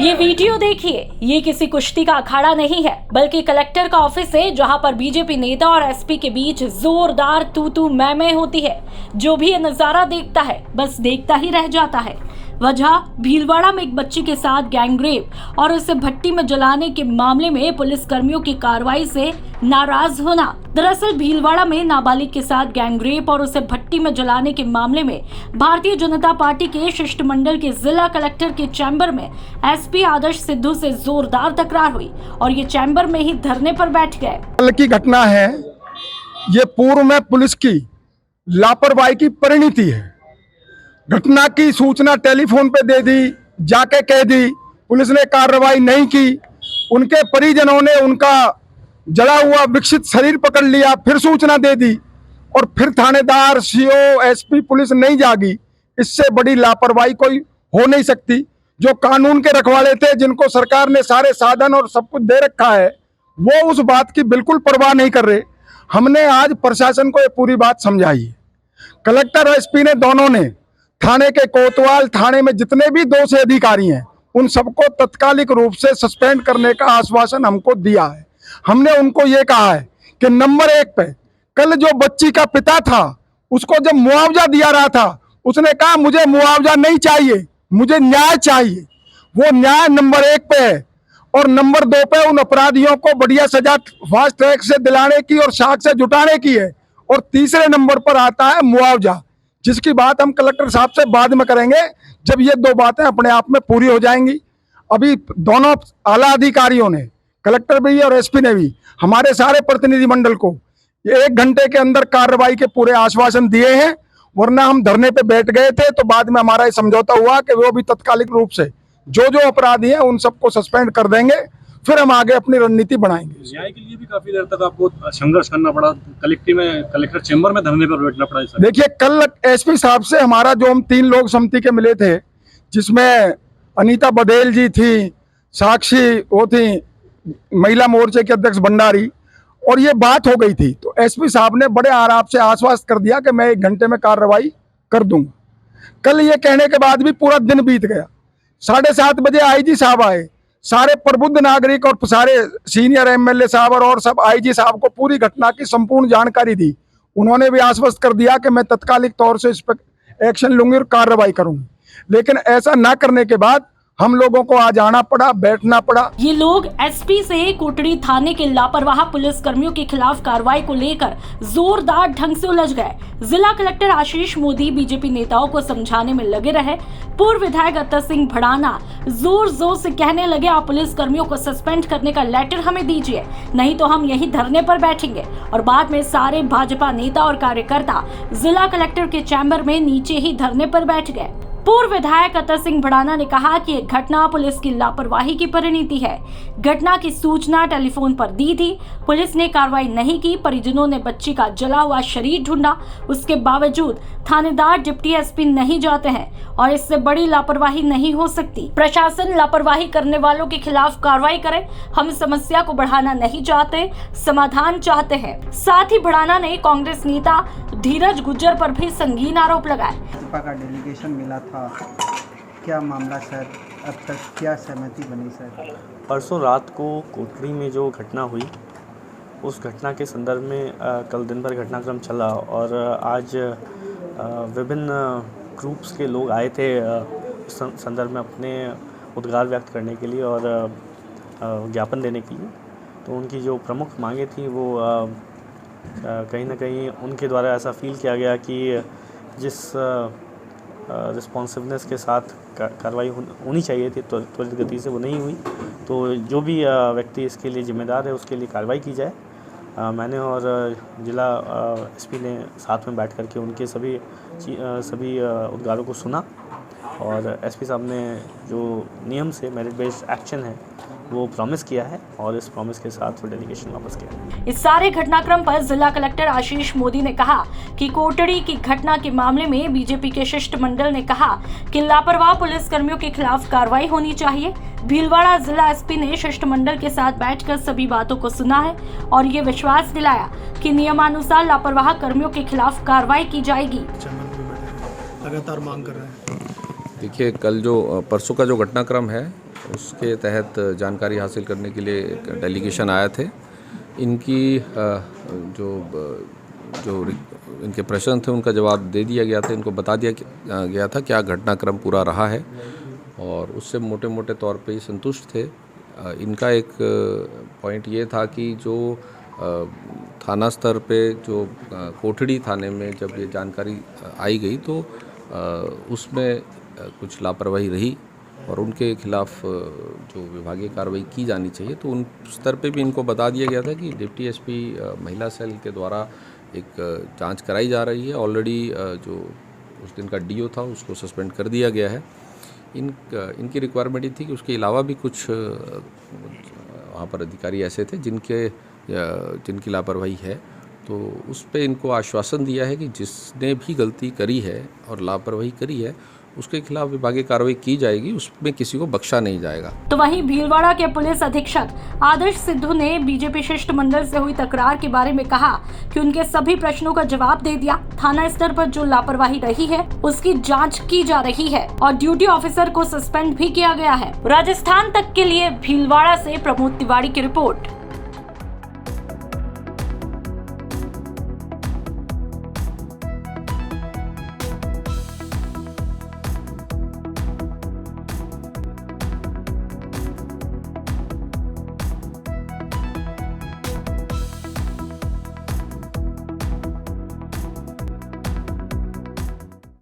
ये वीडियो देखिए, ये किसी कुश्ती का अखाड़ा नहीं है बल्कि कलेक्टर का ऑफिस है, जहां पर बीजेपी नेता और एसपी के बीच जोरदार तू मैं होती है। जो भी ये नजारा देखता है बस देखता ही रह जाता है। वजह भीलवाड़ा में एक बच्ची के साथ गैंगरेप और उसे भट्टी में जलाने के मामले में पुलिस कर्मियों की कार्रवाई से नाराज होना। दरअसल भीलवाड़ा में नाबालिग के साथ गैंगरेप और उसे भट्टी में जलाने के मामले में भारतीय जनता पार्टी के शिष्टमंडल के जिला कलेक्टर के चैम्बर में एसपी आदर्श सिद्धू से जोरदार तकरार हुई और ये चैम्बर में ही धरने पर बैठ गए। कल की घटना है, ये पूर्व में पुलिस की लापरवाही की परिणति है। घटना की सूचना टेलीफोन पे दे दी, जाके कह दी, पुलिस ने कार्रवाई नहीं की। उनके परिजनों ने उनका जला हुआ विकसित शरीर पकड़ लिया, फिर सूचना दे दी और फिर थानेदार, सीओ, एसपी, पुलिस नहीं जागी। इससे बड़ी लापरवाही कोई हो नहीं सकती। जो कानून के रखवाले थे, जिनको सरकार ने सारे साधन और सब कुछ दे रखा है, वो उस बात की बिल्कुल परवाह नहीं कर रहे। हमने आज प्रशासन को ये पूरी बात समझाई। कलेक्टर और एसपी ने दोनों ने थाने के कोतवाल थाने में जितने भी दोषी अधिकारी हैं, उन सबको तत्कालिक रूप से सस्पेंड करने का आश्वासन हमको दिया है। हमने उनको ये कहा है कि नंबर 1 पे कल जो बच्ची का पिता था, उसको जब मुआवजा दिया रहा था, उसने कहा मुझे मुआवजा नहीं चाहिए, मुझे न्याय चाहिए। वो न्याय नंबर 1 पे है। और नंबर 2 पे उन अपराधियों को बढ़िया सजा फास्ट ट्रैक से दिलाने की और साक्ष्य जुटाने की है। और तीसरे नंबर पर आता है मुआवजा, जिसकी बात हम कलेक्टर साहब से बाद में करेंगे, जब ये दो बातें अपने आप में पूरी हो जाएंगी। अभी दोनों आला अधिकारियों ने, कलेक्टर भी और एसपी ने भी, हमारे सारे प्रतिनिधि मंडल को 1 घंटे के अंदर कार्रवाई के पूरे आश्वासन दिए हैं। वरना हम धरने पे बैठ गए थे, तो बाद में हमारा ये समझौता हुआ कि वो भी तत्कालिक रूप से जो अपराधी हैं उन सबको सस्पेंड कर देंगे, फिर हम आगे अपनी रणनीति बनाएंगे। न्याय के लिए भी काफी देर तक आपको संघर्ष करना पड़ा, कलेक्टर चैम्बर में धरने पर बैठना पड़ा। देखिए, कल एसपी साहब से हमारा जो हम 3 लोग समिति के मिले थे, जिसमें अनीता बधेल जी थी, साक्षी वो थी, महिला मोर्चे के अध्यक्ष भंडारी, और ये बात हो गई थी, तो एसपी साहब ने बड़े आराम से आश्वस्त कर दिया कि मैं 1 घंटे में कार्रवाई कर दूंगा। कल ये कहने के बाद भी पूरा दिन बीत गया। 7:30 बजे आईजी साहब आए, सारे प्रबुद्ध नागरिक और सारे सीनियर एमएलए साहब और सब आईजी साहब को पूरी घटना की संपूर्ण जानकारी दी। उन्होंने भी आश्वस्त कर दिया कि मैं तत्कालिक तौर से इस पर एक्शन लूंगी और कार्रवाई करूंगी। लेकिन ऐसा ना करने के बाद हम लोगों को आज आना पड़ा, बैठना पड़ा। ये लोग एसपी से कोटड़ी थाने के लापरवाह पुलिस कर्मियों के खिलाफ कार्रवाई को लेकर जोरदार ढंग से उलझ गए। जिला कलेक्टर आशीष मोदी बीजेपी नेताओं को समझाने में लगे रहे। पूर्व विधायक अत्तर सिंह भड़ाना जोर से कहने लगे, आप पुलिस कर्मियों को सस्पेंड करने का लेटर हमें दीजिए, नहीं तो हम यही धरने पर बैठेंगे। और बाद में सारे भाजपा नेता और कार्यकर्ता जिला कलेक्टर के चैम्बर में नीचे ही धरने पर बैठ गए। पूर्व विधायक अत्तर सिंह भड़ाना ने कहा कि यह घटना पुलिस की लापरवाही की परिणति है। घटना की सूचना टेलीफोन पर दी थी, पुलिस ने कार्रवाई नहीं की, परिजनों ने बच्ची का जला हुआ शरीर ढूंढा, उसके बावजूद थानेदार डिप्टी एसपी नहीं जाते हैं और इससे बड़ी लापरवाही नहीं हो सकती। प्रशासन लापरवाही करने वालों के खिलाफ कार्रवाई करे। हम समस्या को बढ़ाना नहीं चाहते, समाधान चाहते हैं। साथ ही भड़ाना ने कांग्रेस नेता धीरज गुज्जर पर भी संगीन आरोप लगाए। का डेलीगेशन मिला था, क्या मामला सर, अब तक क्या सहमति बनी सर? परसों रात को कोटड़ी में जो घटना हुई, उस घटना के संदर्भ में कल दिन भर घटनाक्रम चला और आज विभिन्न ग्रुप्स के लोग आए थे उस संदर्भ में अपने उद्गार व्यक्त करने के लिए और ज्ञापन देने के लिए। तो उनकी जो प्रमुख मांगे थी वो कहीं ना कहीं उनके द्वारा ऐसा फील किया गया कि जिस रिस्पॉन्सिवनेस के साथ कार्रवाई होनी चाहिए थी, तो त्वरित गति से वो नहीं हुई। तो जो भी व्यक्ति इसके लिए जिम्मेदार है उसके लिए कार्रवाई की जाए। मैंने और जिला एसपी ने साथ में बैठ करके उनके सभी उद्गारों को सुना और एसपी साहब ने जो नियम से मेरिट बेस्ड एक्शन है वो प्रॉमिस किया है और इस प्रॉमिस के साथ वो डेलीगेशन वापस किया। इस सारे घटनाक्रम पर जिला कलेक्टर आशीष मोदी ने कहा कि कोटड़ी की घटना के मामले में बीजेपी के शिष्टमंडल ने कहा कि लापरवाह पुलिस कर्मियों के खिलाफ कार्रवाई होनी चाहिए। भीलवाड़ा जिला एसपी ने शिष्टमंडल के साथ बैठकर सभी बातों को सुना है और ये विश्वास दिलाया कि नियमानुसार लापरवाह कर्मियों के खिलाफ कार्रवाई की जाएगी। लगातार मांग कर रहे हैं। देखिए, कल जो परसों का जो घटनाक्रम है उसके तहत जानकारी हासिल करने के लिए एक डेलीगेशन आए थे। इनकी जो इनके प्रश्न थे उनका जवाब दे दिया गया था। इनको बता दिया गया था क्या घटनाक्रम पूरा रहा है और उससे मोटे मोटे तौर पे ही संतुष्ट थे। इनका एक पॉइंट ये था कि जो थाना स्तर पे जो कोठड़ी थाने में जब ये जानकारी आई गई तो उसमें कुछ लापरवाही रही और उनके खिलाफ जो विभागीय कार्रवाई की जानी चाहिए, तो उन स्तर पे भी इनको बता दिया गया था कि डिप्टी एसपी महिला सेल के द्वारा एक जांच कराई जा रही है। ऑलरेडी जो उस दिन का डीओ था उसको सस्पेंड कर दिया गया है। इनकी रिक्वायरमेंट ये थी कि उसके अलावा भी कुछ वहाँ पर अधिकारी ऐसे थे जिनकी लापरवाही है, तो उस पे इनको आश्वासन दिया है कि जिसने भी गलती करी है और लापरवाही करी है उसके खिलाफ विभागीय कार्रवाई की जाएगी, उसमें किसी को बख्शा नहीं जाएगा। तो वहीं भीलवाड़ा के पुलिस अधीक्षक आदर्श सिद्धू ने बीजेपी शिष्टमंडल से हुई तकरार के बारे में कहा कि उनके सभी प्रश्नों का जवाब दे दिया। थाना स्तर पर जो लापरवाही रही है उसकी जांच की जा रही है और ड्यूटी ऑफिसर को सस्पेंड भी किया गया है। राजस्थान तक के लिए भीलवाड़ा से प्रमोद तिवारी की रिपोर्ट।